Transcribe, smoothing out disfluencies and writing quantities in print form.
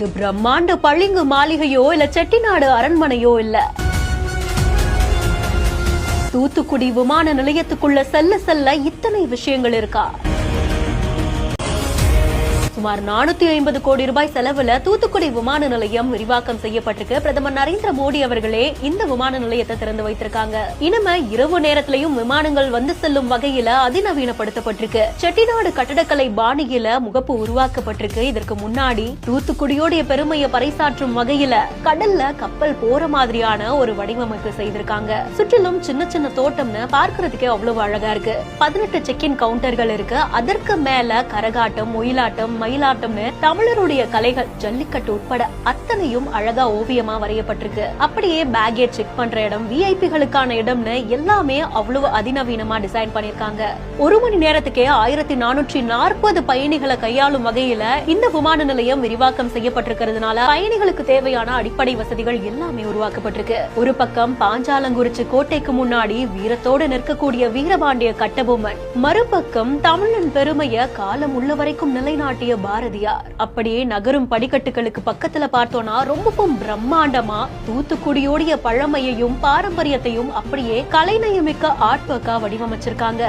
இது பிரம்மாண்ட பளிங்கு மாளிகையோ இல்ல செட்டிநாடு அரண்மனையோ இல்ல. தூத்துக்குடி விமான நிலையத்துக்குள்ள செல்ல செல்ல இத்தனை விஷயங்கள் இருக்கா? சுமார் 450 கோடி ரூபாய் செலவுல தூத்துக்குடி விமான நிலையம் விரிவாக்கம் செய்யப்பட்டிருக்கு. பிரதமர் நரேந்திர மோடி அவர்களே இந்த விமான நிலையத்தை திறந்து வைத்திருக்காங்க. இனிமே இரவு நேரத்திலையும் விமானங்கள் வந்து செல்லும் வகையில அதிநவீனப்படுத்தப்பட்டிருக்கு. செட்டிநாடு கட்டடக்கலை பாணியில முகப்பு உருவாக்கப்பட்டிருக்கு. இதற்கு முன்னாடி தூத்துக்குடியோடைய பெருமையை பறைசாற்றும் வகையில கடல்ல கப்பல் போற மாதிரியான ஒரு வடிவமைப்பு செய்திருக்காங்க. சுற்றிலும் சின்ன சின்ன தோட்டம்னு பார்க்கறதுக்கே அவ்வளவு அழகா இருக்கு. 18 செக்-இன் கவுண்டர்கள் இருக்கு. அதற்கு மேல கரகாட்டம், ஒயிலாட்டம், மயிலாட்டம்னு தமிழருடைய கலைகள், ஜல்லிக்கட்டு உட்பட அத்தனையும் அழகா ஓவியமா வரையப்பட்டிருக்கு. அப்படியே பேக்கேஜ் செக் பண்ற இடம், விஐபிகளுக்கான இடம்னு எல்லாமே அவ்வளவு அதிநவீனமா டிசைன் பண்ணிருக்காங்க. 1 மணி நேரத்துக்கே 1440 பயணிகளை கையாளும் வகையில இந்த விமான நிலையம் விரிவாக்கம் செய்யப்பட்டிருக்கிறதுனால பயணிகளுக்கு தேவையான அடிப்படை வசதிகள் எல்லாமே உருவாக்கப்பட்டிருக்கு. ஒரு பக்கம் பாஞ்சாலங்குறிச்சி கோட்டைக்கு முன்னாடி வீரத்தோடு நிற்கக்கூடிய வீரபாண்டிய கட்டபொம்மன், மறுபக்கம் தமிழின் பெருமைய காலம் உள்ள வரைக்கும் நிலைநாட்டிய பாரதியார். அப்படியே நகரும் படிக்கட்டுகளுக்கு பக்கத்துல பார்த்தோம்னா ரொம்பவும் பிரம்மாண்டமா தூத்துக்குடியோடைய பழமையையும் பாரம்பரியத்தையும் அப்படியே கலைநயமிக்க ஆர்ட் ஒர்க்கா வடிவமைச்சிருக்காங்க.